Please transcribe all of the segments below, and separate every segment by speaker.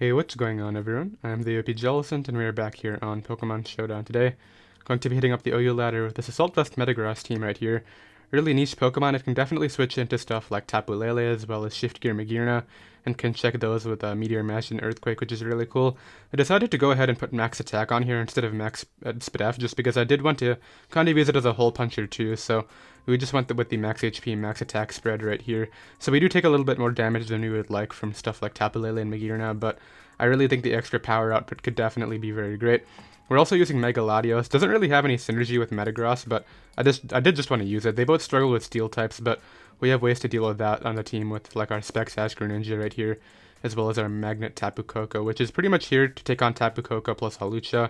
Speaker 1: Hey, what's going on everyone? I'm the OPJellicent and we are back here on Pokemon Showdown today. Going to be hitting up the OU ladder with this Assault Vest Metagross team right here. Really niche Pokemon. It can definitely switch into stuff like Tapu Lele as well as Shift Gear Magearna, and can check those with Meteor Mash and Earthquake, which is really cool. I decided to go ahead and put Max Attack on here instead of Max Spadef, just because I did want to kind of use it as a hole puncher too, so we just went with the Max HP, Max Attack spread right here. So we do take a little bit more damage than we would like from stuff like Tapu Lele and Magearna, but I really think the extra power output could definitely be very great. We're also using Mega Latios. Doesn't really have any synergy with Metagross, but I did just want to use it. They both struggle with steel types, but we have ways to deal with that on the team with like our Specs Ash Greninja right here, as well as our Magnet Tapu Koko, which is pretty much here to take on Tapu Koko plus Hawlucha,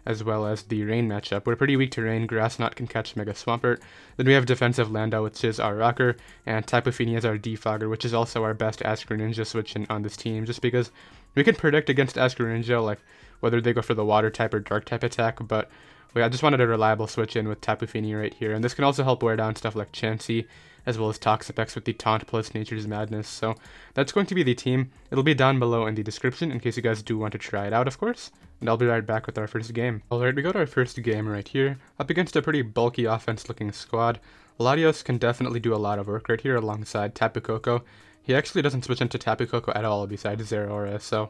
Speaker 1: as well as the Rain matchup. We're pretty weak to Rain. Grass Knot can catch Mega Swampert. Then we have Defensive Lando, which is our Rocker, and Tapu Fini is our Defogger, which is also our best Ash Greninja switch on this team, just because we can predict against Ash Greninja, like whether they go for the water type or dark type attack, but I just wanted a reliable switch in with Tapu Fini right here, and this can also help wear down stuff like Chansey, as well as Toxapex with the Taunt plus Nature's Madness. So that's going to be the team. It'll be down below in the description in case you guys do want to try it out, of course, and I'll be right back with our first game. Alright, we got our first game right here, up against a pretty bulky offense-looking squad. Latios can definitely do a lot of work right here alongside Tapu Koko. He actually doesn't switch into Tapu Koko at all besides Zeraora, so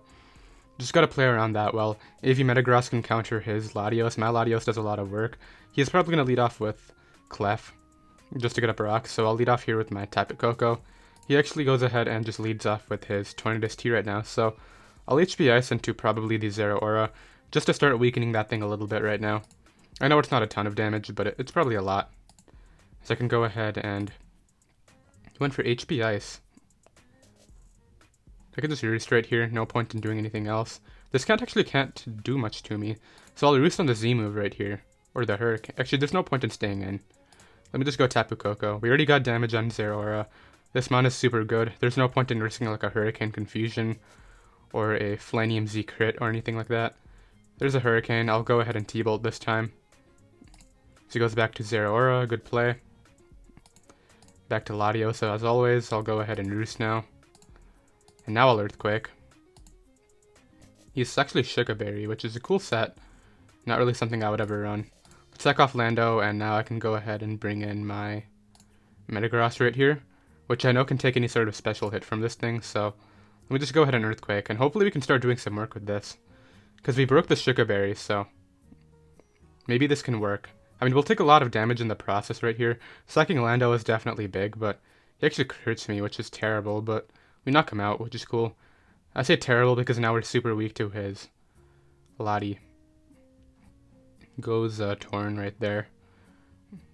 Speaker 1: just gotta play around that well. AV Metagross can counter his Latios. My Latios does a lot of work. He's probably gonna lead off with Clef, just to get up a rock, so I'll lead off here with my Tapu Koko. He actually goes ahead and just leads off with his Tornadus T right now, so I'll HP Ice into probably the Zeraora, just to start weakening that thing a little bit right now. I know it's not a ton of damage, but it's probably a lot. So I can go ahead and he went for HP Ice. I can just roost right here, no point in doing anything else. This can't do much to me, so I'll roost on the Z move right here, or the Hurricane. Actually, there's no point in staying in. Let me just go Tapu Koko. We already got damage on Zeraora. This mon is super good. There's no point in risking like a Hurricane Confusion, or a Flanium Z crit, or anything like that. There's a Hurricane. I'll go ahead and T-Bolt this time. So he goes back to Zeraora, good play. Back to Latios, so as always, I'll go ahead and roost now. And now I'll Earthquake. He's actually Sugar Berry, which is a cool set. Not really something I would ever run. Let's sack off Lando, and now I can go ahead and bring in my Metagross right here, which I know can take any sort of special hit from this thing, so let me just go ahead and Earthquake, and hopefully we can start doing some work with this. Because we broke the Sugar Berry, so maybe this can work. I mean, we'll take a lot of damage in the process right here. Sacking Lando is definitely big, but he actually hurts me, which is terrible, but we knock him out, which is cool. I say terrible because now we're super weak to his Lati. Goes Torn right there.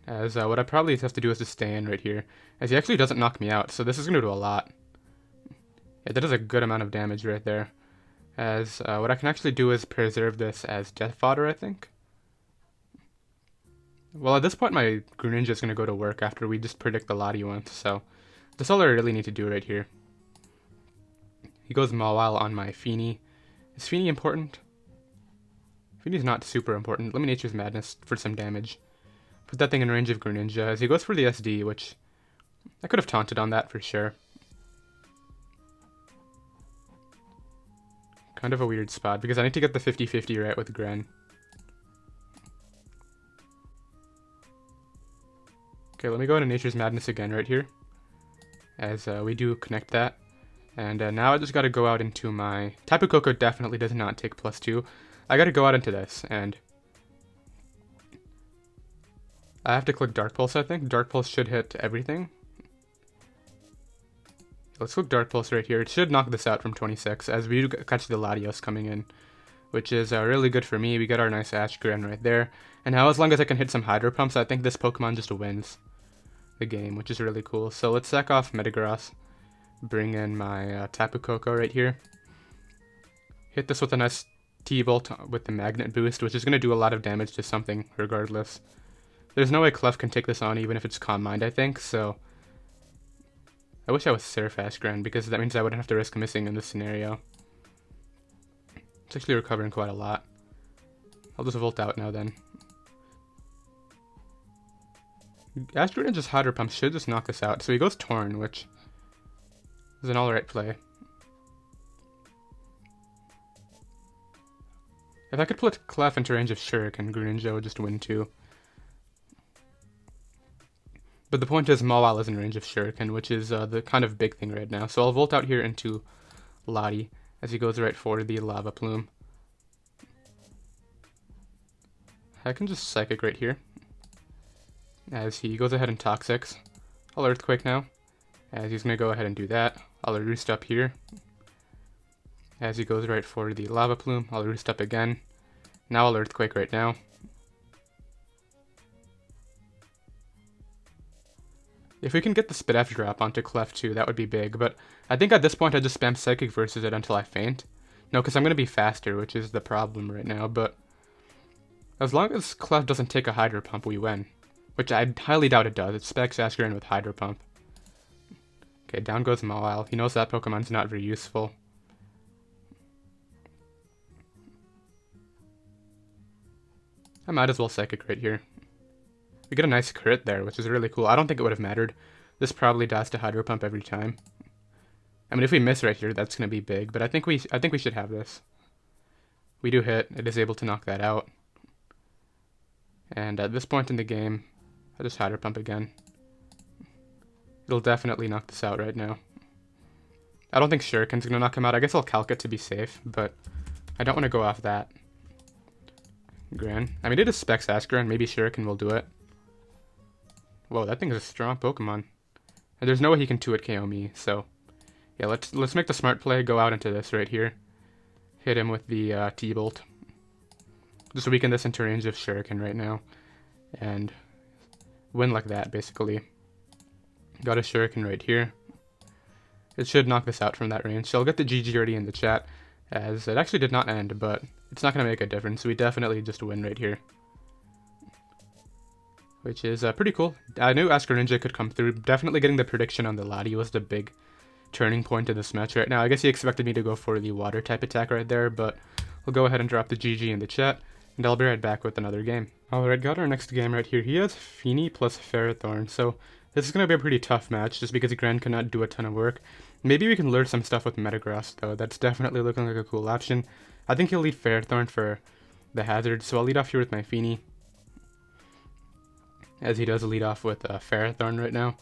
Speaker 1: As what I probably have to do is just stay in right here, as he actually doesn't knock me out, so this is going to do a lot. Yeah, that does a good amount of damage right there. As what I can actually do is preserve this as Death Fodder, I think. Well, at this point my Greninja is going to go to work after we just predict the Lati once, so that's all I really need to do right here. He goes Mawile on my Fini. Is Fini important? Fini's not super important. Let me Nature's Madness for some damage. Put that thing in range of Greninja, as he goes for the SD, which I could have taunted on that for sure. Kind of a weird spot, because I need to get the 50-50 right with Gren. Okay, let me go into Nature's Madness again right here, as we do connect that. And now I just gotta go out into my Tapu Koko. Definitely does not take +2. I gotta go out into this, and I have to click Dark Pulse, I think. Dark Pulse should hit everything. Let's click Dark Pulse right here. It should knock this out from 26, as we do catch the Latios coming in, which is really good for me. We get our nice Ash Gren right there. And now as long as I can hit some Hydro Pumps, I think this Pokemon just wins the game, which is really cool. So let's sack off Metagross. Bring in my Tapu Koko right here. Hit this with a nice T-Bolt with the Magnet boost, which is going to do a lot of damage to something regardless. There's no way Clef can take this on even if it's Calm Mind, I think, so I wish I was Surf Ash Gren, because that means I wouldn't have to risk missing in this scenario. It's actually recovering quite a lot. I'll just Volt out now then. Ash Greninja's Hydro Pump should just knock this out, so he goes Torn, which is an alright play. If I could put Clef into range of Shuriken, Greninja would just win too. But the point is, Mawile is in range of Shuriken, which is the kind of big thing right now. So I'll Volt out here into Lati as he goes right for the Lava Plume. I can just Psychic right here as he goes ahead and Toxics. I'll Earthquake now as he's going to go ahead and do that. I'll Roost up here as he goes right for the Lava Plume. I'll Roost up again. Now I'll Earthquake right now. If we can get the Spidef drop onto Clef too, that would be big, but I think at this point I just spam Psychic versus it until I faint. No, because I'm going to be faster, which is the problem right now, but as long as Clef doesn't take a Hydro Pump, we win. Which I highly doubt it does. It specs Ascarin with Hydro Pump. Okay, down goes Mawile. He knows that Pokemon's not very useful. I might as well Psychic right here. We get a nice crit there, which is really cool. I don't think it would have mattered. This probably dies to Hydro Pump every time. I mean, if we miss right here, that's going to be big, but I think we should have this. We do hit. It is able to knock that out. And at this point in the game, I'll just Hydro Pump again. It'll definitely knock this out right now. I don't think Shuriken's going to knock him out. I guess I'll Calc it to be safe, but I don't want to go off that. Gran. I mean, it is Specs Ascarin. Maybe Shuriken will do it. Whoa, that thing is a strong Pokemon. And there's no way he can 2-hit KO me, so yeah, let's make the smart play, go out into this right here. Hit him with the T-Bolt. Just weaken this into range of Shuriken right now. And win like that, basically. Got a Shuriken right here. It should knock this out from that range. So I'll get the GG already in the chat, as it actually did not end, but it's not going to make a difference. We definitely just win right here. Which is pretty cool. I knew Ascarinja could come through. Definitely getting the prediction on the Lati was the big turning point in this match right now. I guess he expected me to go for the water type attack right there, but we'll go ahead and drop the GG in the chat, and I'll be right back with another game. Alright, got our next game right here. He has Feeny plus Ferrothorn, so this is going to be a pretty tough match just because Gran cannot do a ton of work. Maybe we can lure some stuff with Metagross though. That's definitely looking like a cool option. I think he'll lead Ferrothorn for the hazard, so I'll lead off here with my Feeny, as he does lead off with Ferrothorn right now.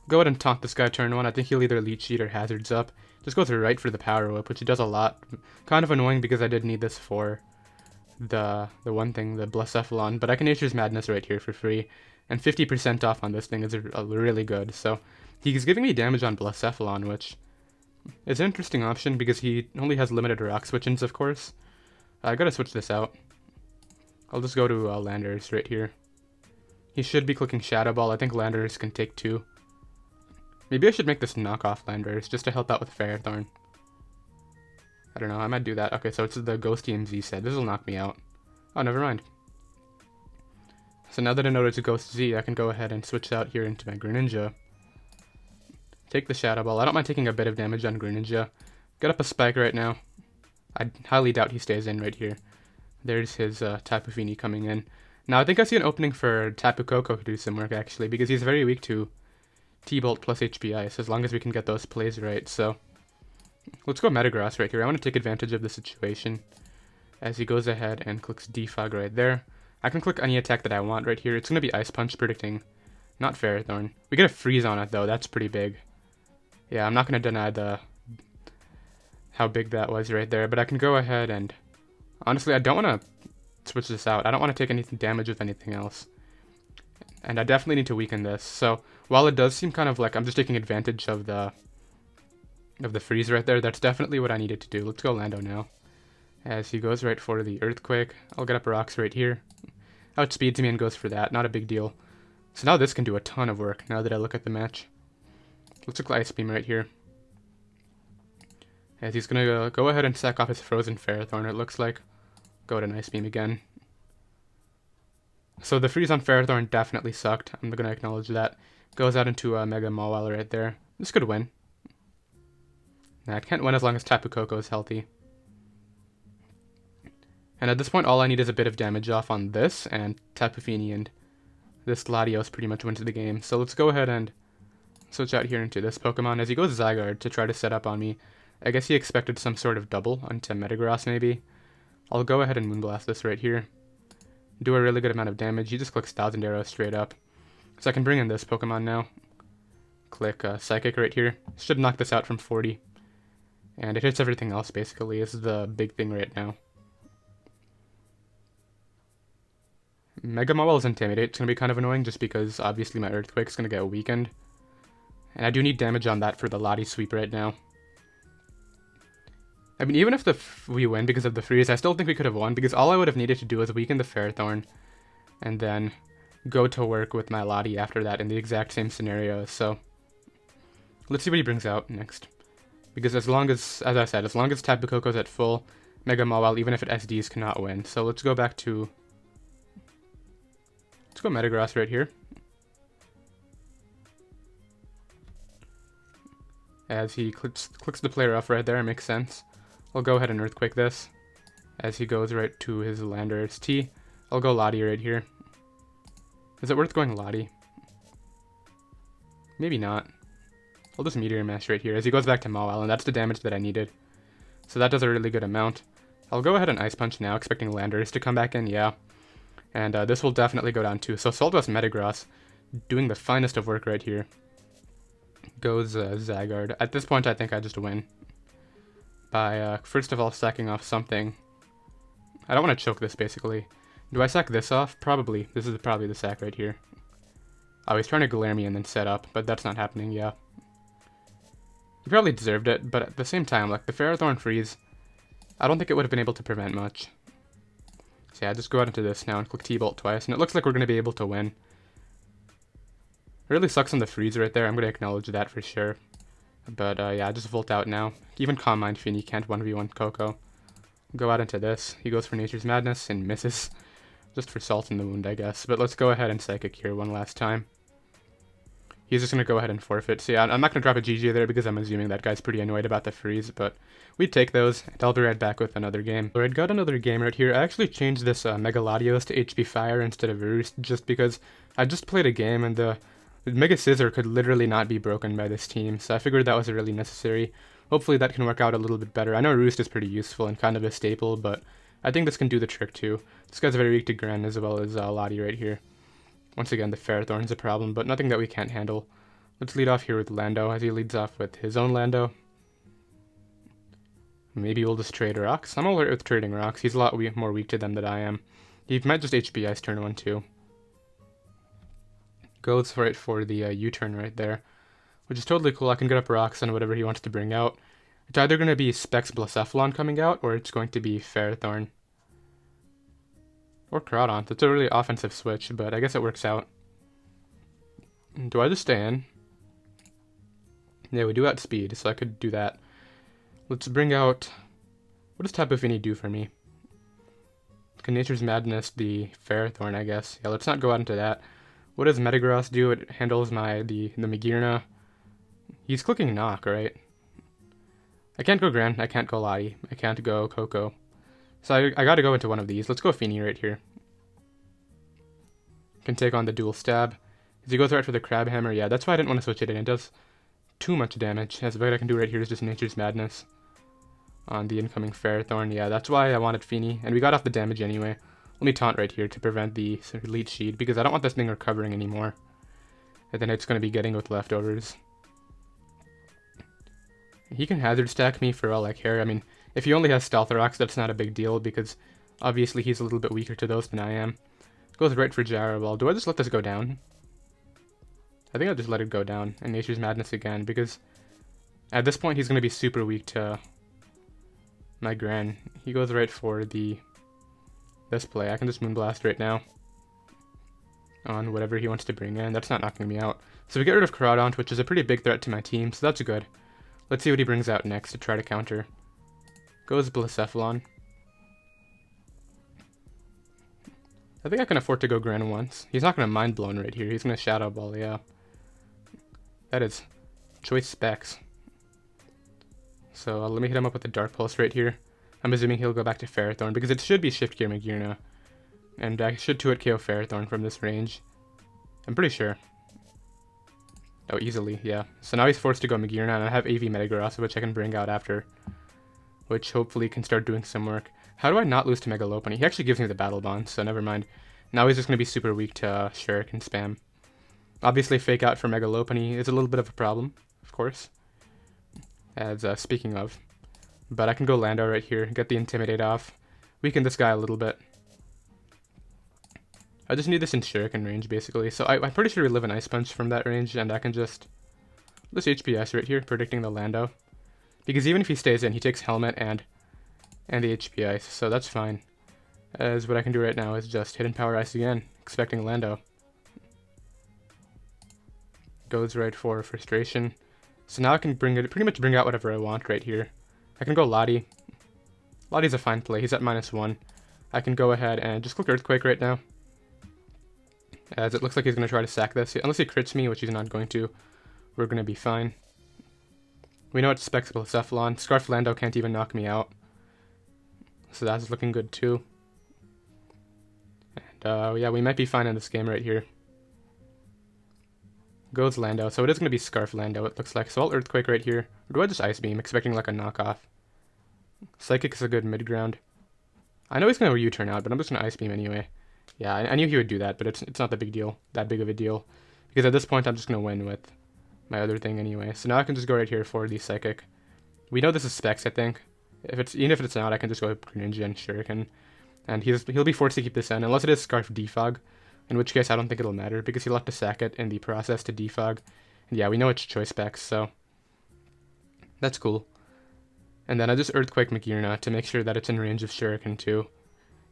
Speaker 1: Go ahead and taunt this guy turn 1. I think he'll either Leech Seed or Hazards up. Just goes right for the Power Whip, which he does a lot. Kind of annoying because I did need this for the one thing, the Blacephalon, but I can Nature's Madness right here for free. And 50% off on this thing is really good. So he's giving me damage on Blacephalon, which is an interesting option because he only has limited Rock Switch-ins, of course. I gotta switch this out. I'll just go to Landorus right here. He should be clicking Shadow Ball. I think Landorus can take 2. Maybe I should make this knockoff Landorus just to help out with Ferrothorn. I don't know, I might do that. Okay, so it's the Ghost EMZ set. This will knock me out. Oh, never mind. So now that I know it's a Ghost Z, I can go ahead and switch out here into my Greninja. Take the Shadow Ball. I don't mind taking a bit of damage on Greninja. Get up a Spike right now. I highly doubt he stays in right here. There's his Tapu Fini coming in. Now, I think I see an opening for Tapu Koko to do some work, actually, because he's very weak to T-Bolt plus HP Ice, as long as we can get those plays right. So, let's go Metagross right here. I want to take advantage of the situation, as he goes ahead and clicks Defog right there. I can click any attack that I want right here. It's going to be Ice Punch, predicting not Ferrothorn. We get a freeze on it, though. That's pretty big. Yeah, I'm not going to deny how big that was right there, but I can go ahead and... Honestly, I don't want to switch this out. I don't want to take any damage with anything else. And I definitely need to weaken this. So while it does seem kind of like I'm just taking advantage of the freeze right there, that's definitely what I needed to do. Let's go Lando now. As he goes right for the Earthquake. I'll get up rocks right here. Outspeeds me and goes for that. Not a big deal. So now this can do a ton of work now that I look at the match. Let's look Ice Beam right here. As he's going to go ahead and sack off his Frozen Ferrothorn, it looks like. Go to Ice Beam again. So the freeze on Ferrothorn definitely sucked. I'm going to acknowledge that. Goes out into a Mega Mawile right there. This could win. Nah, it can't win as long as Tapu Koko is healthy. And at this point, all I need is a bit of damage off on this, and Tapu Fini and this Latios pretty much wins the game. So let's go ahead and switch out here into this Pokemon. As he goes Zygarde to try to set up on me. I guess he expected some sort of double onto Metagross maybe. I'll go ahead and Moonblast this right here. Do a really good amount of damage. He just clicks Thousand Arrows straight up. So I can bring in this Pokemon now. Click Psychic right here. Should knock this out from 40. And it hits everything else basically. This is the big thing right now. Mega Mawil's Intimidate. It's going to be kind of annoying just because obviously my Earthquake's going to get weakened. And I do need damage on that for the Lati sweep right now. I mean, even if we win because of the freeze, I still think we could have won because all I would have needed to do was weaken the Ferrothorn and then go to work with my Lati after that in the exact same scenario. So let's see what he brings out next. Because as I said, as long as Tapu Koko's at full, Mega Mawile, even if it SDs, cannot win. So let's go back to... Let's go Metagross right here. As he clicks the player off right there, it makes sense. I'll go ahead and Earthquake this. As he goes right to his Landorus-T. I'll go Lati right here. Is it worth going Lati? Maybe not. I'll just Meteor Mash right here as he goes back to Mawile, and that's the damage that I needed. So that does a really good amount. I'll go ahead and Ice Punch now, expecting Landorus to come back in, yeah. And this will definitely go down too. So Assault Vest Metagross doing the finest of work right here. Goes Zygarde. At this point, I think I just win. By, first of all, sacking off something. I don't want to choke this, basically. Do I sack this off? Probably. This is probably the sack right here. Oh, he's trying to glare me and then set up, but that's not happening, yeah. He probably deserved it, but at the same time, like, the Ferrothorn freeze, I don't think it would have been able to prevent much. So yeah, just go out into this now and click T-Bolt twice, and it looks like we're going to be able to win. It really sucks on the freeze right there, I'm going to acknowledge that for sure. But yeah, just Volt out now. Even Calm Mind Fiend can't 1v1 Coco. Go out into this. He goes for Nature's Madness and misses. Just for salt in the wound, I guess. But let's go ahead and Psychic here one last time. He's just going to go ahead and forfeit. So yeah, I'm not going to drop a GG there because I'm assuming that guy's pretty annoyed about the freeze. But we take those, and I'll be right back with another game. Alright, got another game right here. I actually changed this Mega Latios to HP Fire instead of Roost just because I just played a game and the Mega Scissor could literally not be broken by this team, so I figured that was really necessary. Hopefully that can work out a little bit better. I know Roost is pretty useful and kind of a staple, but I think this can do the trick too. This guy's very weak to Gren as well as Lati right here. Once again, the Ferrothorn's a problem, but nothing that we can't handle. Let's lead off here with Lando, as he leads off with his own Lando. Maybe we'll just trade rocks. I'm alright with trading rocks. He's a lot more weak to them than I am. He might just HP Ice turn 1 too. Goes right for the U-turn right there, which is totally cool. I can get up rocks on whatever he wants to bring out. It's either going to be Specs Blacephalon coming out, or it's going to be Ferrothorn. Or Crawdont. It's a really offensive switch, but I guess it works out. Do I just stay in? Yeah, we do outspeed, so I could do that. Let's bring out... What does Tapu Fini do for me? Can Nature's Madness the Ferrothorn, I guess. Yeah, let's not go out into that. What does Metagross do? It handles the Magearna. He's clicking Knock, right? I can't go Gran, I can't go Lati, I can't go Coco. So I gotta go into one of these. Let's go Fini right here. Can take on the dual stab. As he goes right for the Crab Hammer, yeah, that's why I didn't want to switch it in. It does too much damage. As what I can do right here is just Nature's Madness on the incoming Ferrothorn. Yeah, that's why I wanted Fini, and we got off the damage anyway. Let me taunt right here to prevent the Elite Sheet, because I don't want this thing recovering anymore. And then it's going to be getting with leftovers. He can Hazard Stack me for all I care. I mean, if he only has Stealth Rocks, that's not a big deal, because obviously he's a little bit weaker to those than I am. Goes right for Gyro Ball. Do I just let this go down? I think I'll just let it go down, and Nature's Madness again, because at this point he's going to be super weak to my Gran. He goes right for this play. I can just Moonblast right now on whatever he wants to bring in. That's not knocking me out. So we get rid of Crawdont, which is a pretty big threat to my team, so that's good. Let's see what he brings out next to try to counter. Goes Blacephalon. I think I can afford to go Gran once. He's not going to Mind Blown right here. He's going to Shadow Ball, yeah. That is choice specs. So let me hit him up with the Dark Pulse right here. I'm assuming he'll go back to Ferrothorn, because it should be Shift Gear Magearna. And I should 2-hit KO Ferrothorn from this range. I'm pretty sure. Oh, easily, yeah. So now he's forced to go Magearna, and I have AV Metagross, which I can bring out after which hopefully can start doing some work. How do I not lose to Mega Lopunny? He actually gives me the Battle Bond, so never mind. Now he's just going to be super weak to Shuriken spam. Obviously, Fake Out for Mega Lopunny is a little bit of a problem, of course. As speaking of. But I can go Lando right here, get the Intimidate off, weaken this guy a little bit. I just need this in Shuriken range, basically. So I'm pretty sure we live an Ice Punch from that range, and I can just... this HPS right here, predicting the Lando. Because even if he stays in, he takes Helmet and the HP Ice, so that's fine. As what I can do right now is just Hidden Power Ice again, expecting Lando. Goes right for Frustration. So now I can pretty much bring out whatever I want right here. I can go Lati. Lati's a fine play, he's at -1. I can go ahead and just click Earthquake right now. As it looks like he's going to try to sack this. Unless he crits me, which he's not going to, we're going to be fine. We know it's Spectacle Cephalon. Scarf Lando can't even knock me out. So that's looking good too. And yeah, we might be fine in this game right here. Goes Lando, so it is going to be Scarf Lando, it looks like. So I'll Earthquake right here. Or do I just Ice Beam, expecting like a knockoff? Psychic is a good mid-ground. I know he's going to U-turn out, but I'm just going to Ice Beam anyway. Yeah, I knew he would do that, but it's not that big of a deal. Because at this point, I'm just going to win with my other thing anyway. So now I can just go right here for the Psychic. We know this is Specs, I think. Even if it's not, I can just go Greninja and Shuriken. And he'll be forced to keep this in, unless it is Scarf Defog. In which case, I don't think it'll matter, because he'll have to sack it in the process to defog. And yeah, we know it's Choice Specs, so that's cool. And then I just Earthquake Magearna to make sure that it's in range of Shuriken too.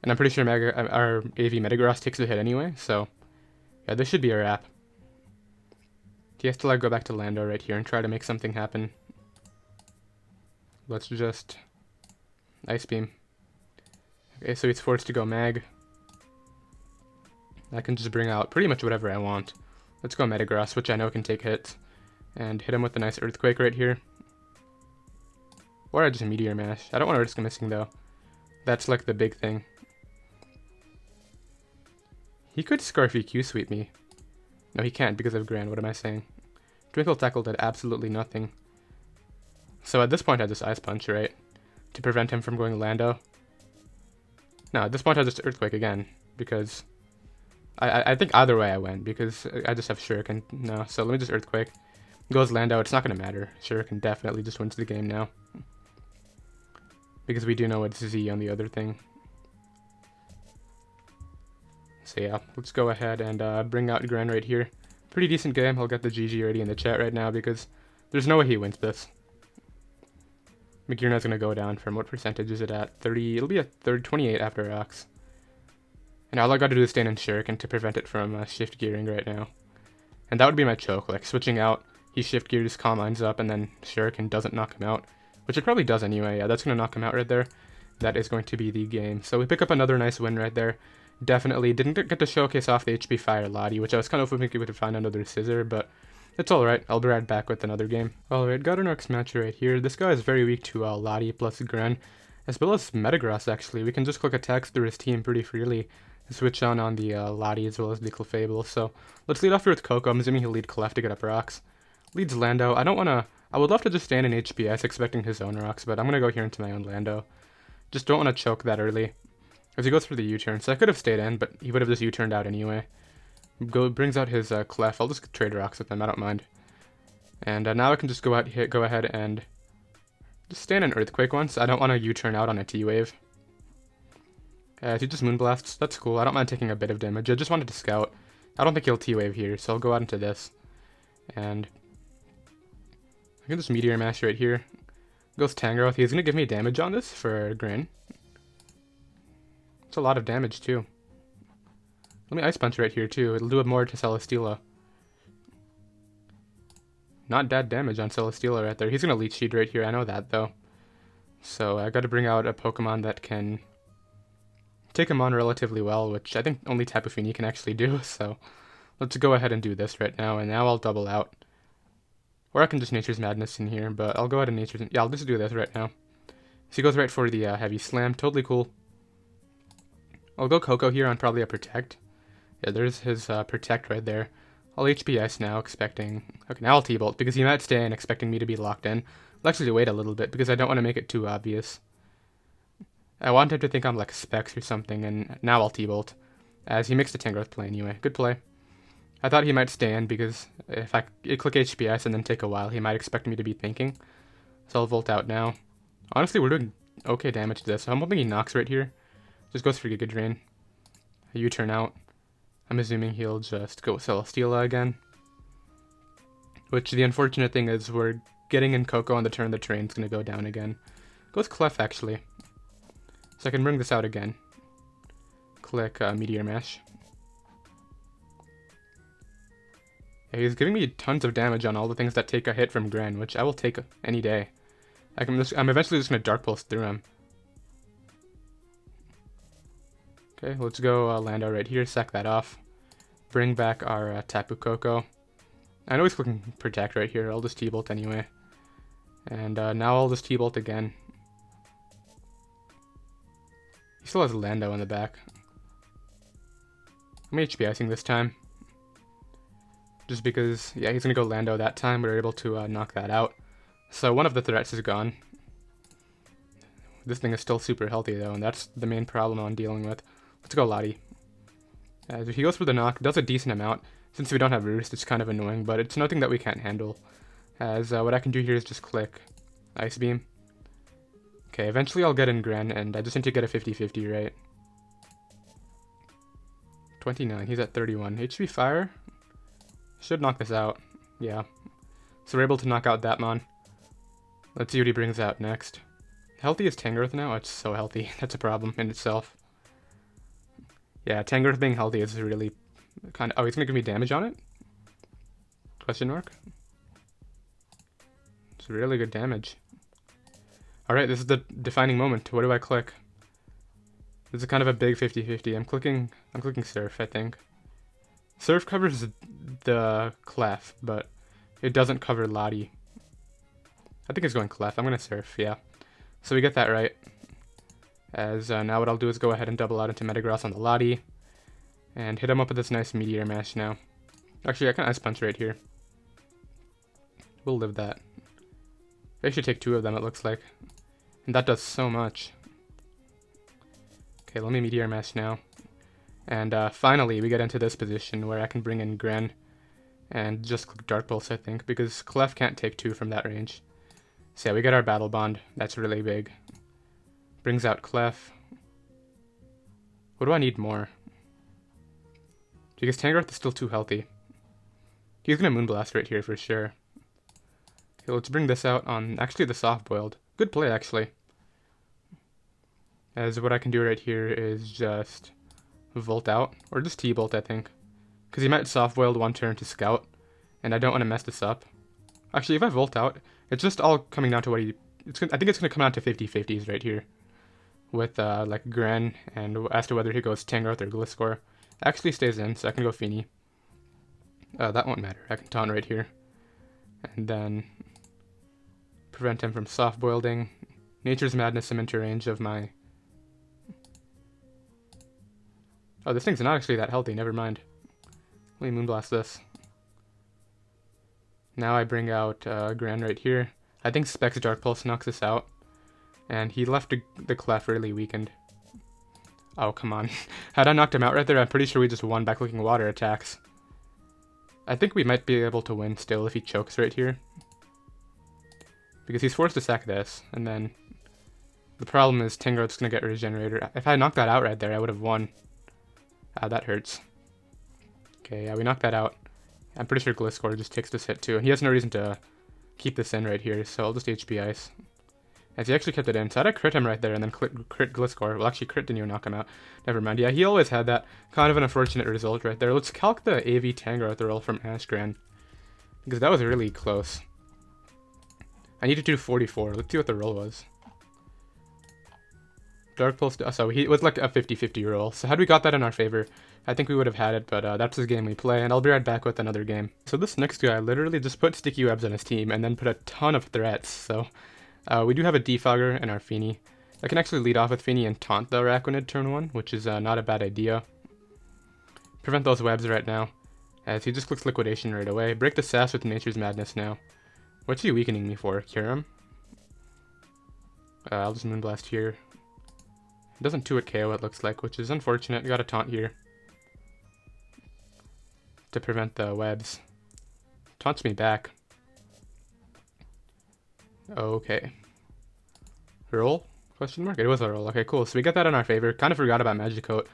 Speaker 1: And I'm pretty sure our AV Metagross takes a hit anyway, so yeah, this should be a wrap. He has to like go back to Lando right here and try to make something happen. Let's just Ice Beam. Okay, so he's forced to go Mag. I can just bring out pretty much whatever I want. Let's go Metagross, which I know can take hits. And hit him with a nice Earthquake right here. Or I just Meteor Mash. I don't want to risk missing though. That's like the big thing. He could Scarf EQ sweep me. No, he can't because of Grand. What am I saying? Twinkle Tackle did absolutely nothing. So at this point I just Ice Punch, right? To prevent him from going Lando. No, at this point I just Earthquake again. Because... I think either way I win, because I just have Shuriken now. So let me just Earthquake. Goes Lando, it's not going to matter. Shuriken definitely just wins the game now. Because we do know it's Z on the other thing. So yeah, let's go ahead and bring out Gren right here. Pretty decent game. I'll get the GG ready in the chat right now, because there's no way he wins this. Magearna's going to go down from, what percentage is it at? 30, it'll be at 28 after rocks. And all I gotta do is stand in Shuriken to prevent it from shift gearing right now. And that would be my choke, like switching out, he shift gears, Calm Minds up, and then Shuriken doesn't knock him out. Which it probably does anyway, yeah, that's gonna knock him out right there. That is going to be the game. So we pick up another nice win right there. Definitely didn't get to showcase off the HP Fire Lati, which I was kind of hoping we would find another Scissor, but it's alright, I'll be right back with another game. Alright, got an next match right here. This guy is very weak to Lati plus Gren, as well as Metagross actually. We can just click attacks through his team pretty freely. Switch on the Lati as well as the Clefable. So let's lead off here with Coco. I'm assuming he'll lead Clef to get up rocks. Leads Lando. I would love to just stand in HPS expecting his own rocks, but I'm going to go here into my own Lando. Just don't want to choke that early. As he goes for the U-turn, so I could have stayed in, but he would have just U-turned out anyway. Brings out his Clef. I'll just trade rocks with him, I don't mind. And now I can just go ahead and just stand in Earthquake once. I don't want to U-turn out on a T-Wave. If he just Moonblasts, that's cool. I don't mind taking a bit of damage. I just wanted to scout. I don't think he'll T-Wave here, so I'll go out into this. And I can just Meteor Mash right here. Goes Tangrowth. He's going to give me damage on this for Grin. It's a lot of damage, too. Let me Ice Punch right here, too. It'll do more to Celesteela. Not bad damage on Celesteela right there. He's going to Leech Seed right here. I know that, though. So I got to bring out a Pokemon that can take him on relatively well, which I think only Tapu Fini can actually do, so let's go ahead and do this right now, and now I'll double out. Or I can just Nature's Madness in here, but I'll go ahead and yeah, I'll just do this right now. So he goes right for the Heavy Slam, totally cool. I'll go Coco here on probably a Protect. Yeah, there's his Protect right there. I'll HP Ice now, expecting... Okay, now I'll T-Bolt, because he might stay in expecting me to be locked in. I'll actually wait a little bit, because I don't want to make it too obvious. I want him to think I'm like Specs or something, and now I'll T-Bolt. As he makes the Tangrowth play anyway. Good play. I thought he might stay in because if I click HPS and then take a while, he might expect me to be thinking. So I'll Volt out now. Honestly, we're doing okay damage to this. So I'm hoping he knocks right here. Just goes for Giga Drain. A U-turn out. I'm assuming he'll just go with Celesteela again. Which the unfortunate thing is we're getting in Coco on the turn the train's going to go down again. Goes Clef actually. So I can bring this out again. Click Meteor Mash. Yeah, he's giving me tons of damage on all the things that take a hit from Gran, which I will take any day. I'm eventually just going to Dark Pulse through him. Okay, let's go Lando right here, sack that off. Bring back our Tapu Koko. I know he's clicking Protect right here, I'll just T-Bolt anyway. And now I'll just T-Bolt again. He still has Lando in the back. I'm HPSing this time. Just because, yeah, he's going to go Lando that time. We were able to knock that out. So one of the threats is gone. This thing is still super healthy though, and that's the main problem I'm dealing with. Let's go Lottie. As if he goes for the knock, does a decent amount. Since we don't have Roost, it's kind of annoying, but it's nothing that we can't handle. As what I can do here is just click Ice Beam. Okay, eventually I'll get in Gren, and I just need to get a 50-50, right? 29, he's at 31. HP Fire? Should knock this out. Yeah. So we're able to knock out that Mon. Let's see what he brings out next. Healthy is Tangrowth now? It's so healthy. That's a problem in itself. Yeah, Tangrowth being healthy is really kind of... Oh, he's going to give me damage on it? Question mark? It's really good damage. Alright, this is the defining moment. What do I click? This is kind of a big 50-50. I'm clicking Surf, I think. Surf covers the Clef, but it doesn't cover Lottie. I think it's going Clef. I'm going to Surf, yeah. So we get that right. As now what I'll do is go ahead and double out into Metagross on the Lottie. And hit him up with this nice Meteor Mash now. Actually, I can Ice Punch right here. We'll live that. I should take two of them, it looks like. And that does so much. Okay, let me Meteor Mash now. And finally, we get into this position where I can bring in Gren. And just click Dark Pulse, I think, because Clef can't take two from that range. So yeah, we get our Battle Bond. That's really big. Brings out Clef. What do I need more? Because Tangrowth is still too healthy. He's going to Moonblast right here for sure. Okay, let's bring this out on actually the Soft-Boiled. Good play, actually. As what I can do right here is just Volt out, or just T-Bolt, I think. Because he might Soft-Boiled one turn to Scout, and I don't want to mess this up. Actually, if I Volt out, it's just all coming down to what he... I think it's going to come down to 50-50s right here. With like Gren, and as to whether he goes Tangrowth or Gliscor. Actually stays in, so I can go Feeny. That won't matter. I can taunt right here. And then prevent him from soft-boiling. Nature's Madness him into range of my... Oh, this thing's not actually that healthy, never mind. Let me Moonblast this. Now I bring out Gran right here. I think Specs Dark Pulse knocks this out. And he left the Clef really weakened. Oh, come on. Had I knocked him out right there, I'm pretty sure we just won by clicking water attacks. I think we might be able to win still if he chokes right here. Because he's forced to sack this, and then... The problem is Tangrowth's going to get Regenerator. If I knocked that out right there, I would have won. That hurts. Okay, yeah, we knocked that out. I'm pretty sure Gliscor just takes this hit too, and he has no reason to keep this in right here, so I'll just HP Ice. As he actually kept it in, so I'd crit him right there and then crit Gliscor. Well, actually crit didn't even knock him out. Never mind. Yeah, he always had that. Kind of an unfortunate result right there. Let's calc the AV Tangrowth roll from Ashgran. Because that was really close. I need to do 44. Let's see what the roll was. Dark Pulse, so he was like a 50-50 roll. So had we got that in our favor, I think we would have had it, but that's the game we play, and I'll be right back with another game. So this next guy literally just put Sticky Webs on his team and then put a ton of threats, so... we do have a Defogger and our Feeny. I can actually lead off with Feeny and taunt the Araquanid turn 1, which is not a bad idea. Prevent those webs right now, as he just clicks Liquidation right away. Break the Sass with Nature's Madness now. What's he weakening me for? Cure him? I'll just Moonblast here. Doesn't 2-hit KO it looks like, which is unfortunate. Got a taunt here to prevent the webs. Taunts me back. Okay. Roll? Question mark? It was a roll. Okay, cool. So we get that in our favor. Kind of forgot about Magicoat.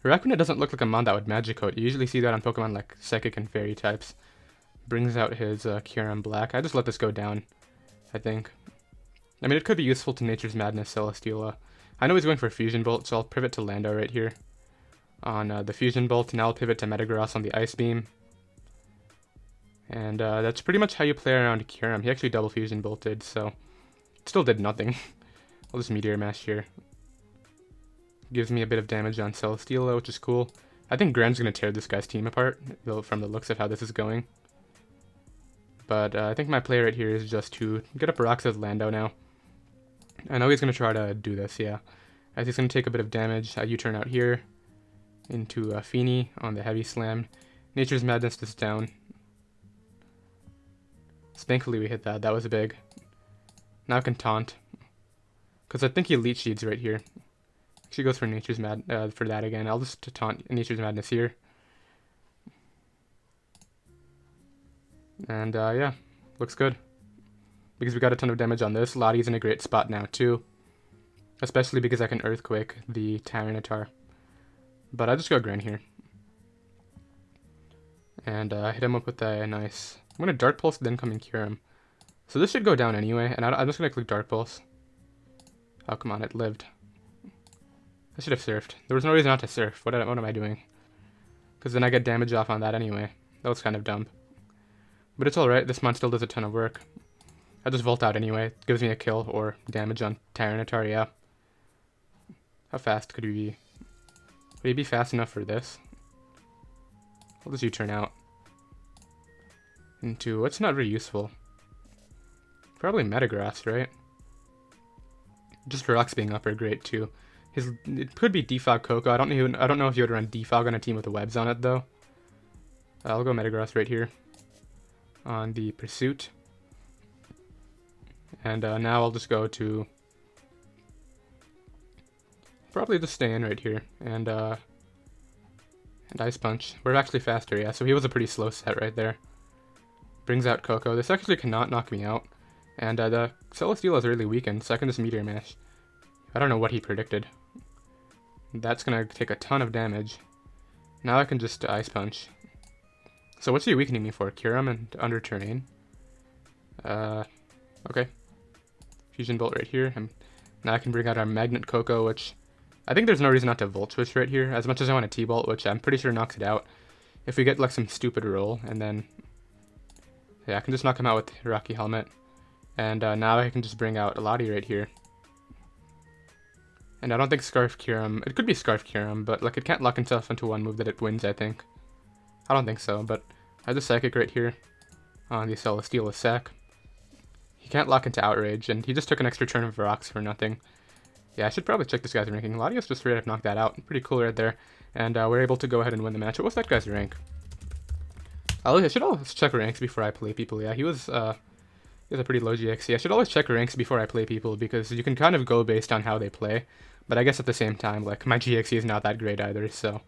Speaker 1: Raccoon doesn't look like a mon that would Magicoat. You usually see that on Pokemon like Psychic and Fairy types. Brings out his Kyurem Black. I just let this go down, I think. I mean, it could be useful to Nature's Madness Celesteela. I know he's going for Fusion Bolt, so I'll pivot to Lando right here on the Fusion Bolt. Now I'll pivot to Metagross on the Ice Beam. And that's pretty much how you play around Kyurem. He actually double Fusion Bolted, so it still did nothing. I'll just Meteor Mash here. Gives me a bit of damage on Celesteela, which is cool. I think Gren's going to tear this guy's team apart, from the looks of how this is going. But I think my play right here is just to get up rocks with Lando now. I know he's going to try to do this, yeah. As he's going to take a bit of damage, U-turn out here into Feeny on the Heavy Slam. Nature's Madness is down. So thankfully we hit that. That was big. Now I can taunt. Because I think he Leech Seeds right here. Actually goes for Nature's for that again. I'll just taunt Nature's Madness here. And yeah, looks good. Because we got a ton of damage on this. Lottie's in a great spot now too. Especially because I can Earthquake the Tyranitar. But I just go Gren here. And hit him up with a nice... I'm going to Dark Pulse, then come and cure him. So this should go down anyway, and I'm just going to click Dark Pulse. Oh, come on, it lived. I should have surfed. There was no reason not to surf. What am I doing? Because then I get damage off on that anyway. That was kind of dumb. But it's alright, this mon still does a ton of work. I just Volt out anyway. It gives me a kill or damage on Tyranitar, yeah. How fast could he be? Would he be fast enough for this? I'll just U-turn out. Into what's not very useful. Probably Metagross, right? Just rocks being up are great too. It could be Defog Coco. I don't know if you would run Defog on a team with the webs on it though. I'll go Metagross right here on the Pursuit. And now I'll just go to probably just stay in right here and Ice Punch. We're actually faster, yeah. So he was a pretty slow set right there. Brings out Coco. This actually cannot knock me out. And the Celesteela is really weakened, so I can just Meteor Mash. I don't know what he predicted. That's gonna take a ton of damage. Now I can just Ice Punch. So what's he weakening me for? Kyurem and Under Terrain? Okay. Fusion Bolt right here. And now I can bring out our Magnet Coco, which... I think there's no reason not to Volt Switch right here, as much as I want a T-Bolt, which I'm pretty sure knocks it out. If we get like some stupid roll, and then... yeah, I can just knock him out with Rocky Helmet. And now I can just bring out a Lottie right here. And I don't think Scarf Kyurem... It could be Scarf Kyurem, but like it can't lock itself into one move that it wins, I think. I don't think so, but I just Psychic right here on the Celesteela Sack. He can't lock into Outrage, and he just took an extra turn of rocks for nothing. Yeah, I should probably check this guy's ranking. Latios just straight up knocked that out. Pretty cool right there. And we're able to go ahead and win the match. What was that guy's rank? I should always check ranks before I play people. Yeah, he was a pretty low GXC. I should always check ranks before I play people because you can kind of go based on how they play. But I guess at the same time, like, my GXC is not that great either, so...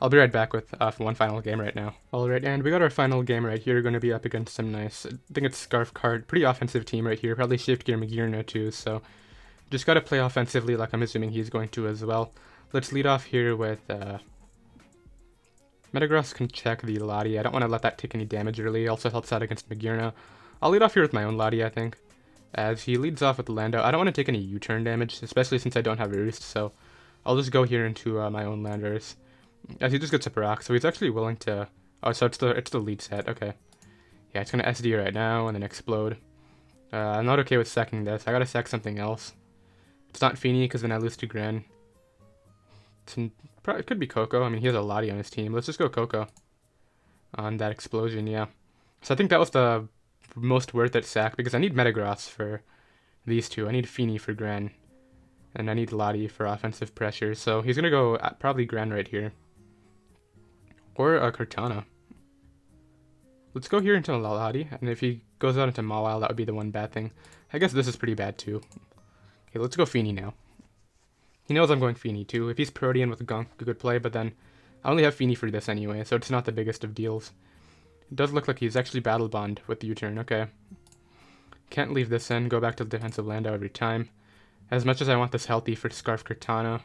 Speaker 1: I'll be right back with one final game right now. Alright, and we got our final game right here. We're going to be up against some nice... I think it's Scarf Card. Pretty offensive team right here. Probably Shift Gear Magearna too, so... Just got to play offensively like I'm assuming he's going to as well. Let's lead off here with... Metagross can check the Lottie. I don't want to let that take any damage early. Also helps out against Magearna. I'll lead off here with my own Lottie, I think. As he leads off with Lando. I don't want to take any U-turn damage, especially since I don't have Roost, so... I'll just go here into my own Landorus. As he just gets up a rock, so he's actually willing to... Oh, so it's the lead set, okay. Yeah, it's gonna SD right now and then explode. I'm not okay with sacking this. I gotta sack something else. It's not Feeny, because then I lose to Gren. It could be Coco. I mean, he has a Lottie on his team. Let's just go Coco on that explosion, yeah. So I think that was the most worth it sack, because I need Metagross for these two. I need Feeny for Gren. And I need Lottie for offensive pressure. So he's gonna go probably Gren right here. Or a Cortana. Let's go here into Lottie, and if he goes out into Mawile, that would be the one bad thing. I guess this is pretty bad too. Okay, let's go Feeny now. He knows I'm going Feeny too. If he's Protean with Gunk, a good play, but then I only have Feeny for this anyway, so it's not the biggest of deals. It does look like he's actually Battle Bond with the U-turn, okay. Can't leave this in, go back to the defensive Lando every time. As much as I want this healthy for Scarf Cortana,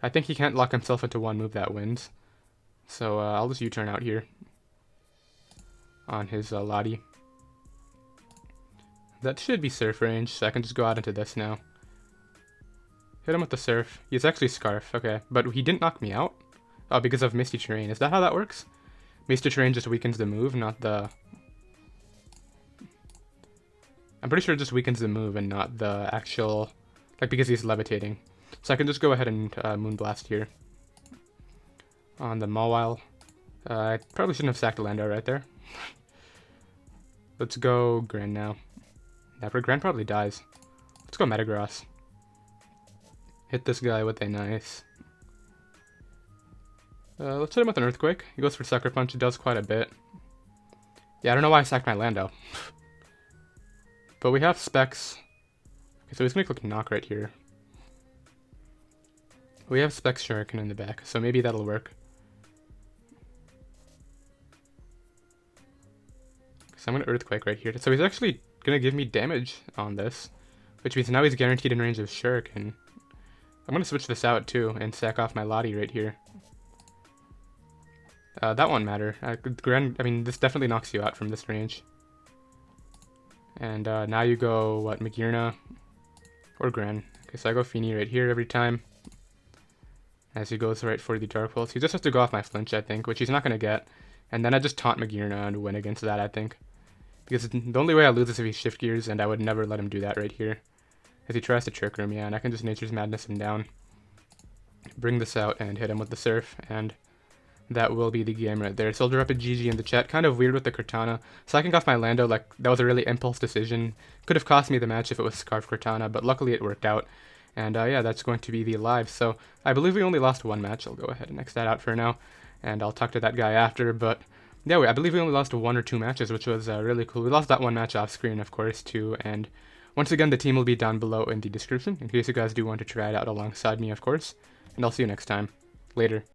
Speaker 1: I think he can't lock himself into one move that wins. So I'll just U-turn out here on his Lati. That should be Surf range, so I can just go out into this now. Hit him with the Surf. He's actually Scarf, okay. But he didn't knock me out? Oh, because of Misty Terrain. Is that how that works? Misty Terrain just weakens the move, not the... I'm pretty sure it just weakens the move and not the actual... Like, because he's levitating. So I can just go ahead and Moonblast here. On the Mawile. I probably shouldn't have sacked Lando right there. Let's go Gran now. Never. Gran probably dies. Let's go Metagross. Hit this guy with a nice... let's hit him with an Earthquake. He goes for Sucker Punch. It does quite a bit. Yeah, I don't know why I sacked my Lando. But we have Specs. Okay, so he's going to click Knock right here. We have Specs Shuriken in the back, so maybe that'll work. So I'm going to Earthquake right here. So he's actually going to give me damage on this, which means now he's guaranteed in range of Shuriken. I'm going to switch this out too and sack off my Lati right here. That won't matter. I mean, this definitely knocks you out from this range. And now you go, what, Magearna or Gran. Okay, so I go Feeny right here every time. As he goes right for the Dark Pulse. He just has to go off my flinch, I think, which he's not going to get. And then I just taunt Magearna and win against that, I think. Because the only way I lose is if he shift gears, and I would never let him do that right here. As he tries to Trick Room, yeah, and I can just Nature's Madness him down. Bring this out and hit him with the Surf, and that will be the game right there. Soldier up a GG in the chat. Kind of weird with the Cortana. Sacking off my Lando, like, that was a really impulse decision. Could have cost me the match if it was Scarf Cortana, but luckily it worked out. And yeah, that's going to be the live. So I believe we only lost one match. I'll go ahead and X that out for now, and I'll talk to that guy after. But yeah, I believe we only lost 1 or 2 matches, which was really cool. We lost that one match off screen, of course, too. And once again, the team will be down below in the description, in case you guys do want to try it out alongside me, of course. And I'll see you next time. Later.